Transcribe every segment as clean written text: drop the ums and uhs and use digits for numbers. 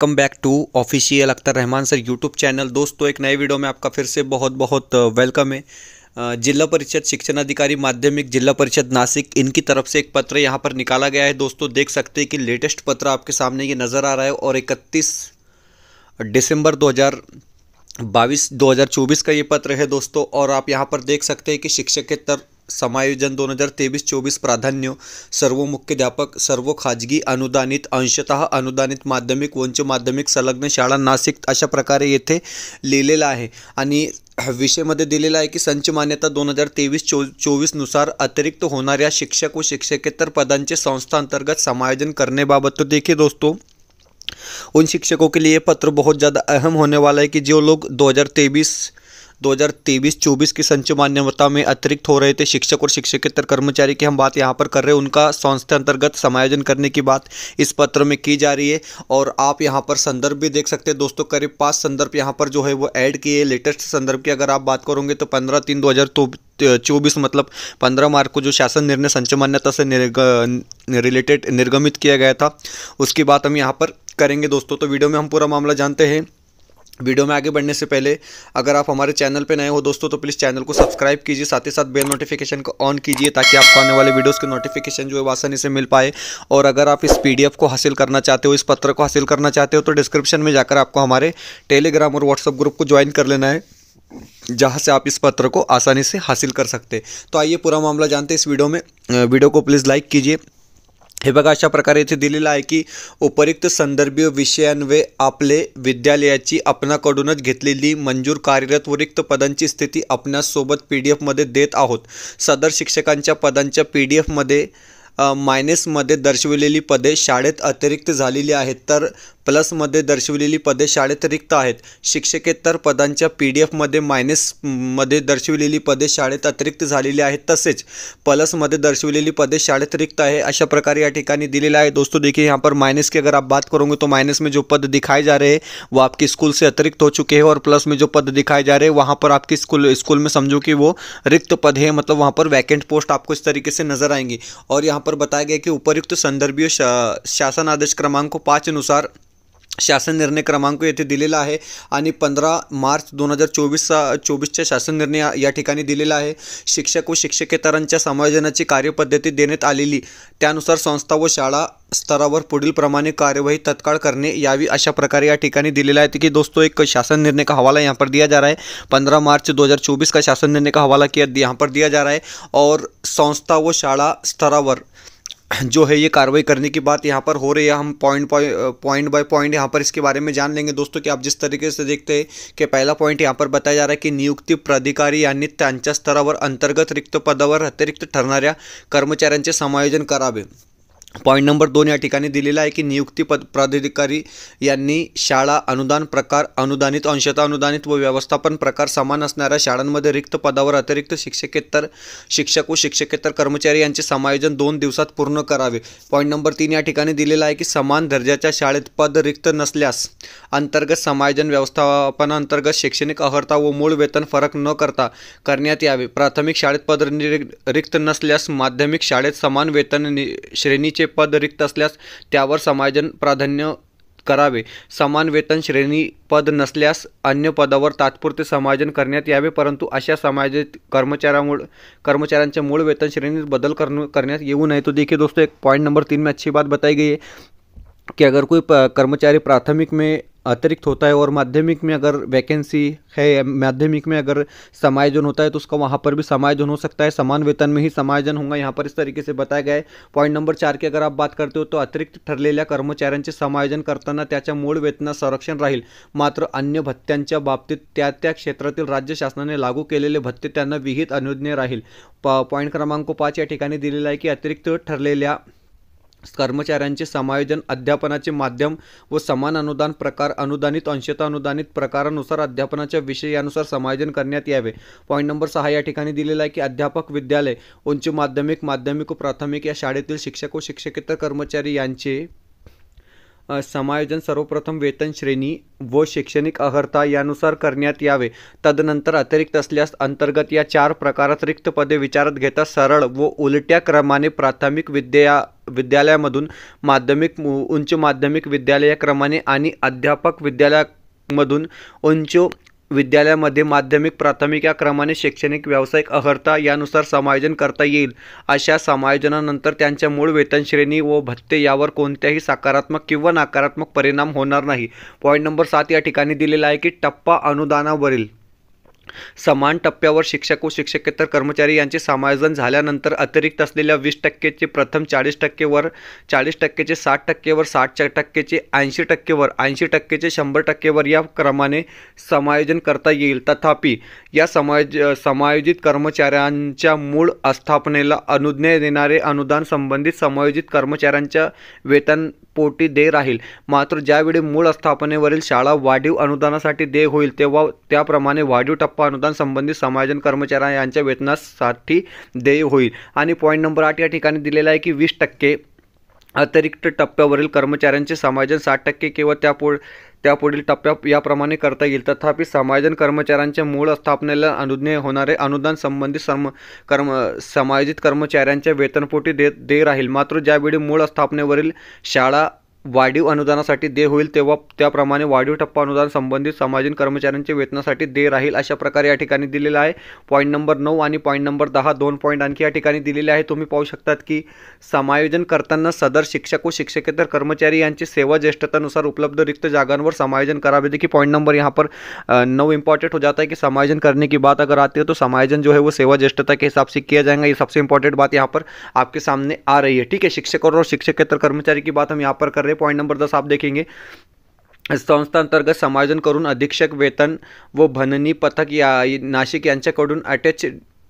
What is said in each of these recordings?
Welcome back to official Akhtar Rahman sir YouTube channel. दोस्तों, एक नए वीडियो में आपका फिर से बहुत बहुत वेलकम है। जिला परिषद शिक्षणाधिकारी माध्यमिक जिला परिषद नासिक, इनकी तरफ से एक पत्र यहाँ पर निकाला गया है। दोस्तों, देख सकते हैं कि लेटेस्ट पत्र आपके सामने ये नज़र आ रहा है और 31 दिसंबर 2024 का ये पत्र है दोस्तों। और आप यहाँ पर देख सकते हैं कि शिक्षकेतर समायोजन 2023-24 प्राधान्य सर्व मुख्याध्यापक, सर्व खाजगी अनुदानित, अंशतः अनुदानित माध्यमिक व उच्च माध्यमिक संलग्न शाळा नाशिक, अशा प्रकारे येथे लिहिलेलं आहे। आणि विषयमध्ये दिलेला आहे की संच मान्यता 2023-24 नुसार अतिरिक्त होणाऱ्या शिक्षक व शिक्षकेतर पदांचे संस्था अंतर्गत समायोजन करने बाबत। तो देखिए दोस्तों, उन शिक्षकों के लिए पत्र बहुत ज़्यादा अहम होने वाला है कि जो लोग 2023-24 की संच मान्यता में अतिरिक्त हो रहे थे शिक्षक और शिक्षकेतर कर्मचारी की हम बात यहाँ पर कर रहे हैं, उनका संस्था अंतर्गत समायोजन करने की बात इस पत्र में की जा रही है। और आप यहाँ पर संदर्भ भी देख सकते हैं दोस्तों, करीब 5 संदर्भ यहाँ पर जो है वो ऐड किए। लेटेस्ट संदर्भ की अगर आप बात करोगे तो 15/3/2024 मतलब 15 मार्च को जो शासन निर्णय संच मान्यता से रिलेटेड निर्गमित किया गया था, उसकी बात हम यहाँ पर करेंगे दोस्तों। तो वीडियो में हम पूरा मामला जानते हैं। वीडियो में आगे बढ़ने से पहले अगर आप हमारे चैनल पे नए हो दोस्तों तो प्लीज़ चैनल को सब्सक्राइब कीजिए, साथ ही साथ बेल नोटिफिकेशन को ऑन कीजिए ताकि आपको आने वाले वीडियोस के नोटिफिकेशन जो है आसानी से मिल पाए। और अगर आप इस पीडीएफ को हासिल करना चाहते हो, इस पत्र को हासिल करना चाहते हो, तो डिस्क्रिप्शन में जाकर आपको हमारे टेलीग्राम और व्हाट्सअप ग्रुप को ज्वाइन कर लेना है, जहाँ से आप इस पत्र को आसानी से हासिल कर सकते हैं। तो आइए पूरा मामला जानते हैं इस वीडियो में। वीडियो को प्लीज़ लाइक कीजिए। हे बघा, अशा प्रकारे इथे दिलेलं आहे की उपयुक्त संदर्भीय विषयांवे आपले विद्यालयाची आपणाकडूनच घेतलेली मंजूर कार्यरत व रिक्त पदांची स्थिती आपणासोबत पीडीएफमध्ये देत आहोत। सदर शिक्षकांच्या पदांच्या पीडीएफमध्ये मायनसमध्ये दर्शविलेली पदे शाळेत अतिरिक्त झालेली आहेत, तर प्लसमध्ये दर्शविलेली पदे शाळेत रिक्त आहेत। शिक्षकेतर पदांच्या पीडीएफमध्ये मायनसमध्ये दर्शविलेली पदे शाळेत अतिरिक्त झालेली आहेत, तसेच प्लसमध्ये दर्शविलेली पदे शाळेत रिक्त आहे, अशा प्रकारे या ठिकाणी दिलेला है। दोस्तों देखिए, यहाँ पर माइनस की अगर आप बात करोगे तो माइनस में जो पद दिखाए जा रहे हैं वो आपके स्कूल से अतिरिक्त हो चुके हैं, और प्लस में जो पद दिखाए जा रहे हैं वहाँ पर आपके स्कूल में समझो कि वो रिक्त पद है, मतलब वहाँ पर वैकेंट पोस्ट आपको इस तरीके से नजर आएंगी। और यहाँ पर बताया गया कि उपयुक्त संदर्भीय शासन आदेश क्रमांक 5 नुसार शासन निर्णय क्रमांक येथे दिलेला आहे आणि 15 मार्च 2024च्या शासन निर्णय या ठिकाणी दिलेला आहे। शिक्षक व शिक्षकेतरांच्या समायोजनाची कार्यपद्धती देण्यात आलेली, त्यानुसार संस्था व शाळा स्तरावर पुढील प्रमाणे कार्यवाही तत्काळ करने यावी, अशा प्रकारे या ठिकाणी दिलेला है। कि दोस्तों, एक शासन निर्णय का हवाला यहाँ पर दिया जा रहा है। 15 मार्च 2024 का शासन निर्णय का हवाला यहाँ पर दिया जा रहा है, और संस्था व शाला स्तरावर जो है ये कार्रवाई करने की बात यहाँ पर हो रही है। हम पॉइंट बाय पॉइंट यहाँ पर इसके बारे में जान लेंगे दोस्तों, कि आप जिस तरीके से देखते हैं कि पहला पॉइंट यहाँ पर बताया जा रहा है कि नियुक्ती प्राधिकारी यांनी त्यांच्या स्तरावर अंतर्गत रिक्त पदावर अतिरिक्त ठरणाऱ्या कर्मचाऱ्यांचे समायोजन करावे। पॉइंट नंबर 2 या ठिकाणी दिलेला आहे की नियुक्ती प्राधिकारी यांनी शाळा अनुदान प्रकार, अनुदानित, अंशतः अनुदानित व व्यवस्थापन प्रकार समान असणाऱ्या शाळांमध्ये रिक्त पदावर अतिरिक्त शिक्षकेतर शिक्षक व शिक्षकेतर कर्मचारी यांचे समायोजन 2 दिवसात पूर्ण करावे। पॉइंट नंबर 3 या ठिकाणी दिलेला आहे की समान दर्जाच्या शाळेत पद रिक्त नसल्यास अंतर्गत समायोजन व्यवस्थापनांतर्गत शैक्षणिक अर्हता व मूळ वेतन फरक न करता करण्यात यावे। प्राथमिक शाळेत पद रिक्त नसल्यास माध्यमिक शाळेत समान वेतन श्रेणी पद रिक्त असल्यास त्यावर समायोजन प्राधान्य करावे। समान वेतन श्रेणी पद नसल्यास अन्य पदावर तात्पुरते समायोजन करण्यात यावे, परंतु अशा समायोजित कर्मचाऱ्यांच्या मूळ वेतन श्रेणीत बदल करण्यात येऊ नये। तो देखिए दोस्तों, एक पॉइंट नंबर 3 में अच्छी बात बताई गई है कि अगर कोई कर्मचारी प्राथमिक में अतिरिक्त होता है और माध्यमिक में अगर वैकेंसी है, माध्यमिक में अगर समायोजन होता है तो उसका वहाँ पर भी समायोजन हो सकता है, समान वेतन में ही समायोजन होगा, यहाँ पर इस तरीके से बताया गया है। पॉइंट नंबर 4 की अगर आप बात करते हो तो अतिरिक्त ठरलेल्या कर्मचाऱ्यांचे समायोजन करताना त्याच्या मूळ वेतनात संरक्षण राहील, मात्र अन्य भत्त्यांच्या बाबतीत त्या क्षेत्रातील राज्य शासनाने लागू केलेले भत्ते त्यांना विहित अनुज्ञेय राहील। पॉइंट क्रमांक 5 या ठिकाणी दिलेला आहे की अतिरिक्त ठरलेल्या कर्मचाऱ्यांचे समायोजन अध्यापनाचे माध्यम व समान अनुदान प्रकार, अनुदानित, अंशतः अनुदानित प्रकारानुसार अध्यापनाच्या विषय यानुसार समायोजन करण्यात यावे। पॉइंट नंबर 6 या ठिकाणी दिलेला आहे की अध्यापक विद्यालय, उच्च माध्यमिक, माध्यमिक व प्राथमिक या शाळेतील शिक्षक व शिक्षकेतर कर्मचारी यांचे समायोजन सर्वप्रथम वेतन श्रेणी व शैक्षणिक अर्हता यानुसार करण्यात यावे। तदनंतर अतिरिक्त असल्यास अंतर्गत या 4 प्रकारात रिक्त पदे विचारात घेता सरळ व उलट्या क्रमाने प्राथमिक विद्यालयामधून माध्यमिक उच्च माध्यमिक विद्यालयाक्रमाने आणि अध्यापक विद्यालयामधून उच्च विद्यालयामध्ये माध्यमिक प्राथमिक या क्रमाने शैक्षणिक व्यावसायिक अर्हता यानुसार समायोजन करता येईल। अशा समायोजनानंतर त्यांच्या मूळ वेतन श्रेणी व भत्ते यावर कोणत्याही सकारात्मक किंवा नकारात्मक परिणाम होणार नाही। पॉईंट नंबर 7 या ठिकाणी दिलेला आहे की टप्पा अनुदानावरील समान टप्प्यावर शिक्षक व शिक्षकेतर कर्मचारी यांचे समायोजन झाल्यानंतर अतिरिक्त असलेल्या 20% प्रथम 40% वर 40%चे 60% वर 60%चे 80% वर 80%चे 100% वर या क्रमाने समायोजन करता येईल। तथापि या समायोजित कर्मचाऱ्यांच्या मूळ आस्थापनेला अनुज्ञा देणारे अनुदान संबंधित समायोजित कर्मचाऱ्यांच्या वेतन पोटी देय राहील। मात्र ज्यावेळी मूळ आस्थापनेवरील शाळा वाढीव अनुदानासाठी देय होईल तेव्हा त्याप्रमाणे वाढीव टप्पा अनुदान संबंधित समायोजन कर्मचारी यांच्या वेतनासाठी देय होईल। आणि पॉईंट नंबर 8 या ठिकाणी दिलेला आहे की 20% अतिरिक्त टप्प्यावरील कर्मचाऱ्यांचे समायोजन 60% किंवा त्यापुढील टप्प्यात याप्रमाणे करता येईल। तथापि समायोजन कर्मचाऱ्यांच्या मूळ आस्थापनेला अनुज्ञेय होणारे अनुदान संबंधित समायोजित कर्मचाऱ्यांच्या वेतनपोटी देय राहील। मात्र ज्यावेळी मूळ आस्थापनेवरील शाळा वाढीव अनुदानासाठी देय होईल तेव्हा त्याप्रमाणे वाढीव टप्पा अनुदान संबंधित समायोजन कर्मचाऱ्यांच्या वेतनासाठी देय राहील। अशा प्रकारे या ठिकाणी दिलेला आहे। पॉईंट नंबर 9 आणि पॉईंट नंबर 10 2 पॉईंट आणखी या ठिकाणी दिलेले आहे। तुम्ही पाहू शकतात की समायोजन करताना सदर शिक्षक व शिक्षकेतर कर्मचारी यांची सेवा ज्येष्ठतानुसार उपलब्ध रिक्त जागांवर समायोजन करावे। देखिए पॉइंट नंबर यहाँ पर 9 इंपॉर्टेंट हो जाता है कि समायोजन करने की बात अगर आती है तो समायोजन जो है वो सेवा ज्येष्ठता के हिसाब से किया जाएगा। ये सबसे इंपॉर्टेंट बात यहाँ पर आपके सामने आ रही है। ठीक है, शिक्षक और शिक्षकेतर कर्मचारी की बात हम यहाँ पर कर रहे हैं। पॉइंट नंबर 10 आप देखेंगे, संस्था अंतर्गत समायोजन करून अधीक्षक वेतन व भननी पथक या नाशिक यांच्याकडून अटॅच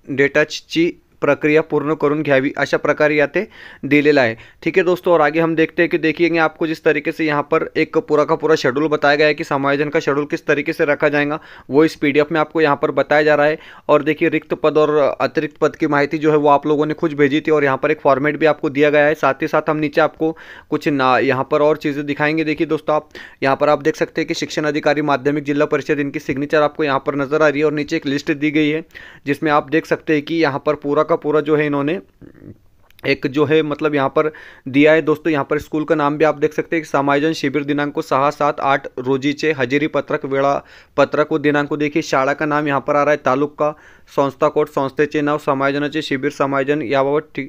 डेटाची प्रक्रिया पूर्ण करून घ्यावी, अशा प्रकारे यहाँ पे दिलेला है। ठीक है दोस्तों, और आगे हम देखते हैं कि देखिएंगे आपको जिस तरीके से यहाँ पर एक पूरा का पूरा शेड्यूल बताया गया है कि समायोजन का शेड्यूल किस तरीके से रखा जाएगा वो इस पीडीएफ में आपको यहाँ पर बताया जा रहा है। और देखिए रिक्त पद और अतिरिक्त पद की माहिती जो है वो आप लोगों ने खुद भेजी थी और यहाँ पर एक फॉर्मेट भी आपको दिया गया है। साथ ही साथ हम नीचे आपको कुछ यहाँ पर और चीज़ें दिखाएंगे। देखिए दोस्तों, आप यहाँ पर आप देख सकते हैं कि शिक्षण अधिकारी माध्यमिक जिला परिषद इनकी सिग्नेचर आपको यहाँ पर नजर आ रही है और नीचे एक लिस्ट दी गई है जिसमें आप देख सकते हैं कि यहाँ पर पूरा का पूरा जो है इन्होंने एक जो है मतलब यहाँ पर दिया है। दोस्तों यहाँ पर स्कूल का नाम भी आप देख सकते हैं कि समायोजन शिबिर दिनांक 6, 7, 8 रोजीचे हजेरी पत्रक वेळा पत्रक व दिनांक देखिए। शाळा का नाम यहाँ पर आ रहा है, तालुका, संस्था कोड, संस्थेचे नाव, समायोजनाचे शिबिर, समायोजन याबाबत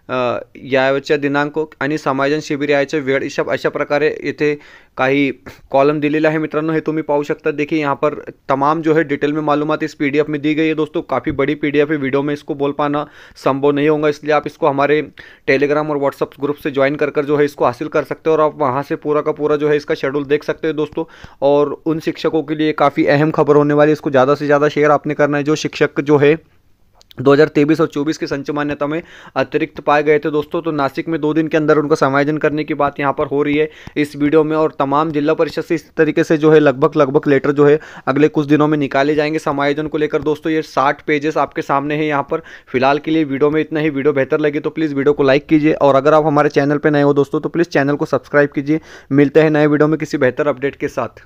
याच्या दिनांक आणि समायोजन शिबिर यायचे वेळ, अशा प्रकारे इथे काही कॉलम दिलेला है मित्रांनो, हे तुम्ही पाहू शकता। देखिए यहाँ पर तमाम जो है डिटेल में मालूमात इस पीडीएफ में दी गई है। दोस्तों काफ़ी बड़ी पीडीएफ है, वीडियो में इसको बोल पाना संभव नहीं होगा, इसलिए आप इसको हमारे टेलीग्राम और व्हाट्सअप ग्रुप से ज्वाइन कर जो है इसको हासिल कर सकते हो और आप वहाँ से पूरा का पूरा जो है इसका शेड्यूल देख सकते हैं दोस्तों। और उन शिक्षकों के लिए काफ़ी अहम खबर होने वाली है, इसको ज़्यादा से ज़्यादा शेयर आपने करना है जो शिक्षक जो है 2023 और 24 की संचय मान्यता में अतिरिक्त पाए गए थे दोस्तों। तो नासिक में 2 दिन के अंदर उनका समायोजन करने की बात यहाँ पर हो रही है इस वीडियो में। और तमाम जिला परिषद से इस तरीके से जो है लगभग लेटर जो है अगले कुछ दिनों में निकाले जाएंगे समायोजन को लेकर। दोस्तों ये 60 पेजेस आपके सामने हैं यहाँ पर। फिलहाल के लिए वीडियो में इतना ही। वीडियो बेहतर लगी तो प्लीज़ वीडियो को लाइक कीजिए और अगर आप हमारे चैनल पर नए हो दोस्तों तो प्लीज़ चैनल को सब्सक्राइब कीजिए। मिलते हैं नए वीडियो में किसी बेहतर अपडेट के साथ।